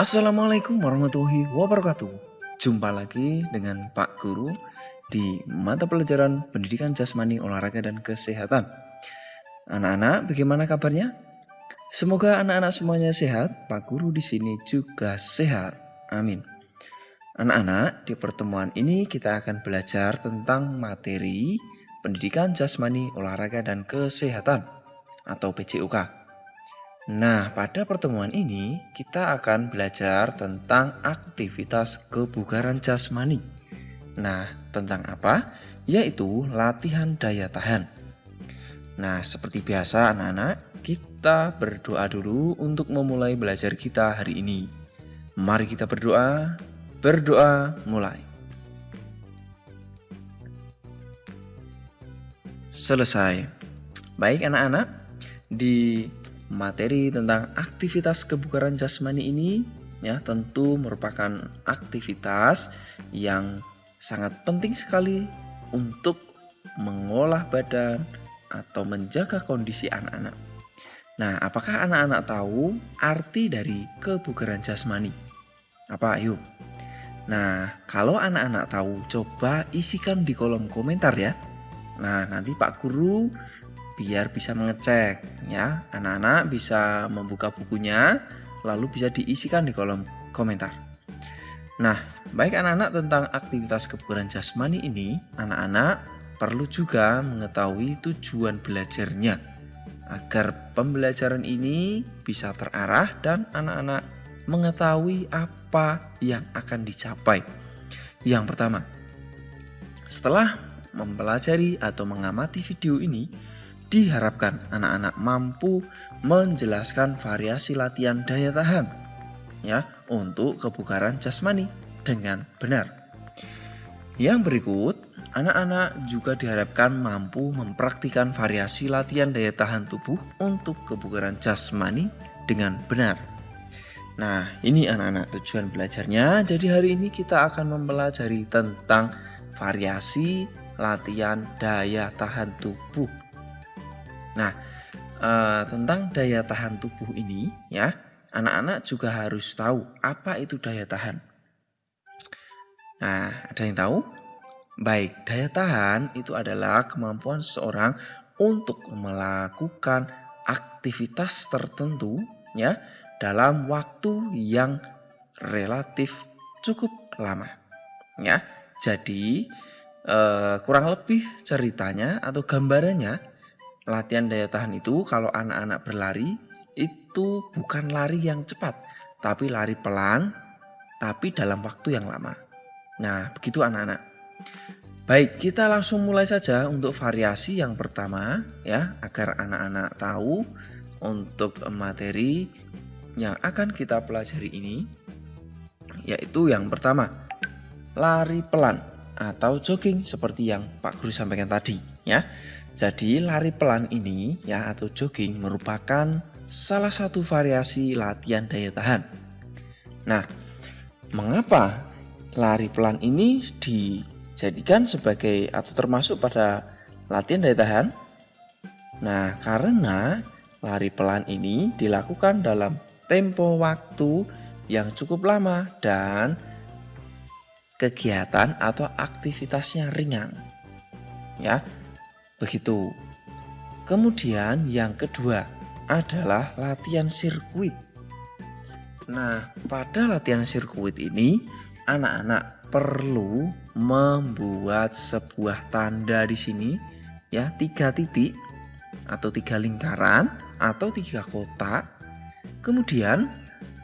Assalamualaikum warahmatullahi wabarakatuh. Jumpa lagi dengan Pak Guru di mata pelajaran Pendidikan Jasmani, Olahraga, dan Kesehatan. Anak-anak, bagaimana kabarnya? Semoga anak-anak semuanya sehat. Pak Guru di sini juga sehat. Amin. Anak-anak, di pertemuan ini kita akan belajar tentang materi Pendidikan Jasmani, Olahraga, dan Kesehatan atau PJOK. Nah, pada pertemuan ini kita akan belajar tentang aktivitas kebugaran jasmani. Nah, tentang apa? Yaitu latihan daya tahan. Nah, seperti biasa anak-anak, kita berdoa dulu untuk memulai belajar kita hari ini. Mari kita berdoa. Berdoa mulai. Selesai. Baik anak-anak, di materi tentang aktivitas kebugaran jasmani ini ya tentu merupakan aktivitas yang sangat penting sekali untuk mengolah badan atau menjaga kondisi anak-anak. Nah, apakah anak-anak tahu arti dari kebugaran jasmani? Apa? Ayo. Nah, kalau anak-anak tahu, coba isikan di kolom komentar ya. Nah, nanti Pak Guru biar bisa mengecek ya, anak-anak bisa membuka bukunya lalu bisa diisikan di kolom komentar. Nah, baik anak-anak, tentang aktivitas kebugaran jasmani ini anak-anak perlu juga mengetahui tujuan belajarnya agar pembelajaran ini bisa terarah dan anak-anak mengetahui apa yang akan dicapai. Yang pertama, setelah mempelajari atau mengamati video ini, diharapkan anak-anak mampu menjelaskan variasi latihan daya tahan ya untuk kebugaran jasmani dengan benar. Yang berikut, anak-anak juga diharapkan mampu mempraktikkan variasi latihan daya tahan tubuh untuk kebugaran jasmani dengan benar. Nah, ini anak-anak tujuan belajarnya. Jadi hari ini kita akan mempelajari tentang variasi latihan daya tahan tubuh. Nah, tentang daya tahan tubuh ini ya, anak-anak juga harus tahu apa itu daya tahan. Nah, ada yang tahu? Baik, daya tahan itu adalah kemampuan seseorang untuk melakukan aktivitas tertentu ya dalam waktu yang relatif cukup lama. Ya, jadi kurang lebih ceritanya atau gambarannya, latihan daya tahan itu kalau anak-anak berlari itu bukan lari yang cepat, tapi lari pelan, tapi dalam waktu yang lama. Nah, begitu anak-anak. Baik, kita langsung mulai saja untuk variasi yang pertama ya, agar anak-anak tahu untuk materi yang akan kita pelajari ini, yaitu yang pertama, lari pelan atau jogging seperti yang Pak Guru sampaikan tadi ya. Jadi lari pelan ini ya atau jogging merupakan salah satu variasi latihan daya tahan. Nah, mengapa lari pelan ini dijadikan sebagai atau termasuk pada latihan daya tahan? Nah, karena lari pelan ini dilakukan dalam tempo waktu yang cukup lama dan kegiatan atau aktivitasnya ringan. Ya. Begitu. Kemudian yang kedua adalah latihan sirkuit. Nah, pada latihan sirkuit ini anak-anak perlu membuat sebuah tanda di sini ya, 3 titik atau 3 lingkaran atau 3 kotak. Kemudian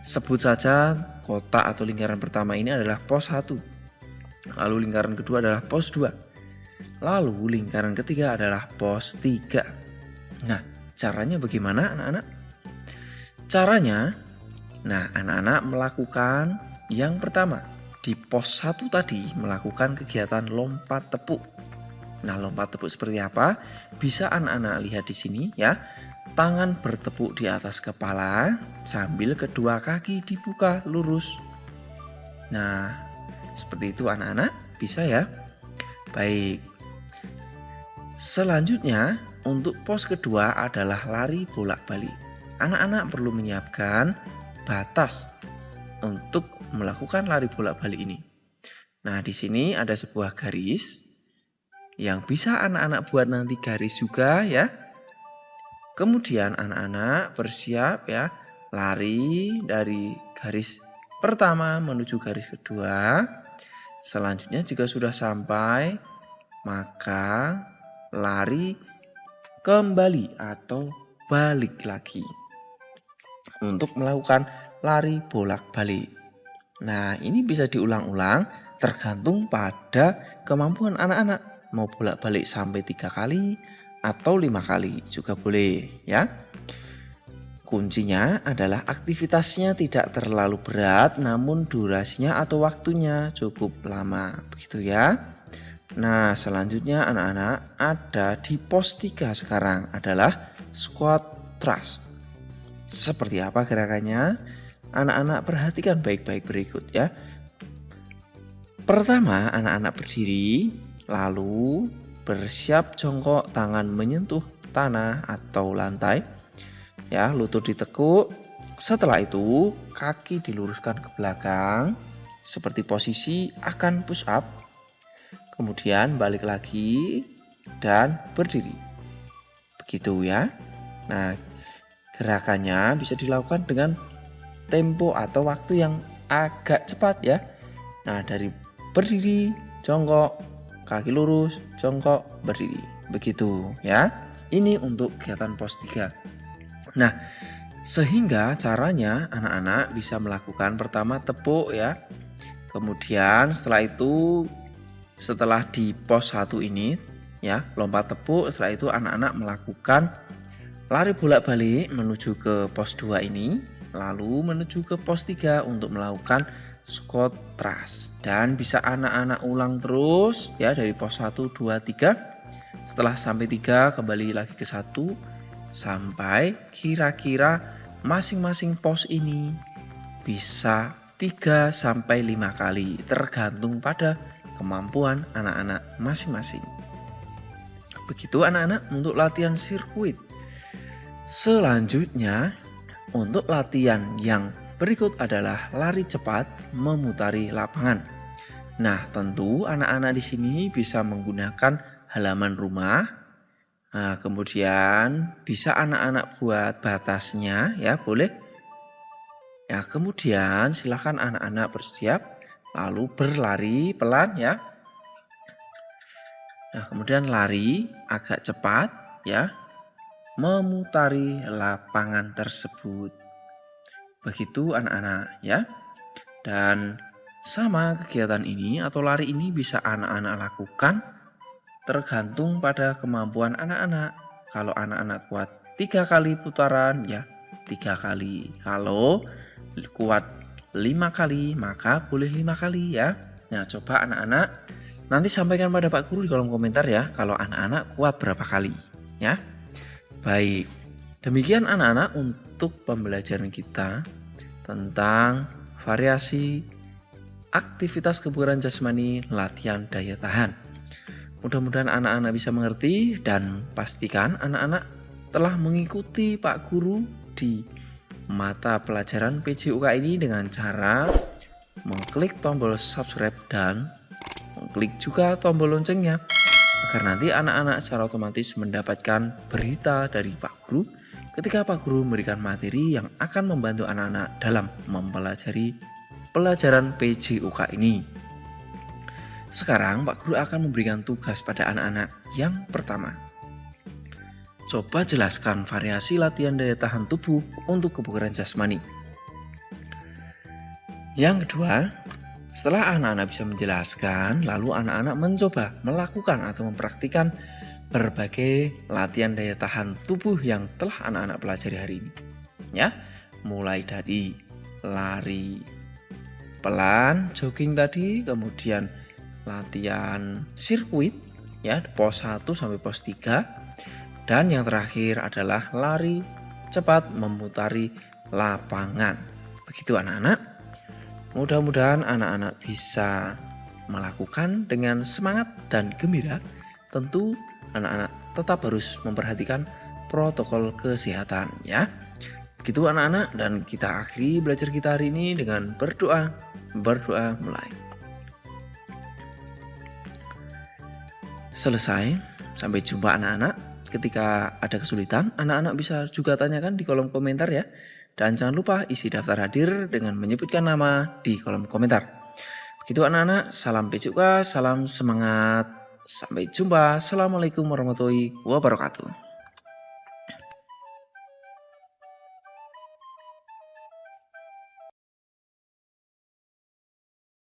sebut saja kotak atau lingkaran pertama ini adalah pos 1. Lalu lingkaran kedua adalah pos 2. Lalu lingkaran ketiga adalah pos 3. Nah, caranya bagaimana anak-anak? Caranya, nah anak-anak melakukan yang pertama, di pos 1 tadi melakukan kegiatan lompat tepuk. Nah, lompat tepuk seperti apa? Bisa anak-anak lihat di sini ya. Tangan bertepuk di atas kepala sambil kedua kaki dibuka lurus. Nah, seperti itu anak-anak, bisa ya? Baik. Selanjutnya, untuk pos kedua adalah lari bolak-balik. Anak-anak perlu menyiapkan batas untuk melakukan lari bolak-balik ini. Nah, di sini ada sebuah garis yang bisa anak-anak buat nanti garis juga ya. Kemudian anak-anak bersiap ya, lari dari garis pertama menuju garis kedua. Selanjutnya jika sudah sampai, maka lari kembali atau balik lagi untuk melakukan lari bolak-balik. Nah, ini bisa diulang-ulang tergantung pada kemampuan anak-anak. Mau bolak-balik sampai 3 kali atau 5 kali juga boleh ya. Kuncinya adalah aktivitasnya tidak terlalu berat, namun durasinya atau waktunya cukup lama, begitu ya. Nah, selanjutnya anak-anak ada di pos 3 sekarang adalah squat thrust. Seperti apa gerakannya? Anak-anak perhatikan baik-baik berikut ya. Pertama, anak-anak berdiri, lalu bersiap jongkok, tangan menyentuh tanah atau lantai. Ya, lutut ditekuk. Setelah itu, kaki diluruskan ke belakang seperti posisi akan push up. Kemudian balik lagi dan berdiri. Begitu ya. Nah, gerakannya bisa dilakukan dengan tempo atau waktu yang agak cepat ya. Nah, dari berdiri, jongkok, kaki lurus, jongkok, berdiri. Begitu ya. Ini untuk kegiatan pos 3. Nah, sehingga caranya anak-anak bisa melakukan pertama tepuk ya. Kemudian setelah di pos 1 ini ya, lompat tepuk, setelah itu anak-anak melakukan lari bolak-balik menuju ke pos 2 ini, lalu menuju ke pos 3 untuk melakukan squat thrust. Dan bisa anak-anak ulang terus ya dari pos 1, 2, 3. Setelah sampai 3 kembali lagi ke 1 sampai kira-kira masing-masing pos ini bisa 3 sampai 5 kali tergantung pada kemampuan anak-anak masing-masing. Begitu anak-anak untuk latihan sirkuit. Selanjutnya untuk latihan yang berikut adalah lari cepat memutari lapangan. Nah, tentu anak-anak di sini bisa menggunakan halaman rumah. Nah, kemudian bisa anak-anak buat batasnya ya, boleh. Ya, kemudian silakan anak-anak bersiap lalu berlari pelan ya. Nah, kemudian lari agak cepat ya, memutari lapangan tersebut. Begitu anak-anak ya. Dan sama kegiatan ini atau lari ini bisa anak-anak lakukan tergantung pada kemampuan anak-anak. Kalau anak-anak kuat 3 kali putaran ya 3 kali. Kalau kuat 5 kali maka boleh 5 kali ya. Nah, coba anak-anak nanti sampaikan pada Pak Guru di kolom komentar ya kalau anak-anak kuat berapa kali ya. Baik, demikian anak-anak untuk pembelajaran kita tentang variasi aktivitas kebugaran jasmani latihan daya tahan. Mudah-mudahan anak-anak bisa mengerti dan pastikan anak-anak telah mengikuti Pak Guru di mata pelajaran PJUK ini dengan cara mengklik tombol subscribe dan mengklik juga tombol loncengnya agar nanti anak-anak secara otomatis mendapatkan berita dari Pak Guru ketika Pak Guru memberikan materi yang akan membantu anak-anak dalam mempelajari pelajaran PJUK ini. Sekarang Pak Guru akan memberikan tugas pada anak-anak yang pertama. Coba jelaskan variasi latihan daya tahan tubuh untuk kebugaran jasmani. Yang kedua, setelah anak-anak bisa menjelaskan, lalu anak-anak mencoba melakukan atau mempraktikkan berbagai latihan daya tahan tubuh yang telah anak-anak pelajari hari ini. Ya, mulai dari lari pelan, jogging tadi, kemudian latihan sirkuit ya pos 1 sampai pos 3, dan yang terakhir adalah lari cepat memutari lapangan. Begitu anak-anak. Mudah-mudahan anak-anak bisa melakukan dengan semangat dan gembira. Tentu anak-anak tetap harus memperhatikan protokol kesehatan ya. Begitu anak-anak, dan kita akhiri belajar kita hari ini dengan berdoa. Berdoa mulai. Selesai. Sampai jumpa anak-anak. Ketika ada kesulitan, anak-anak bisa juga tanyakan di kolom komentar ya. Dan jangan lupa isi daftar hadir dengan menyebutkan nama di kolom komentar. Begitu anak-anak, salam PJUK, salam semangat. Sampai jumpa. Assalamualaikum warahmatullahi wabarakatuh.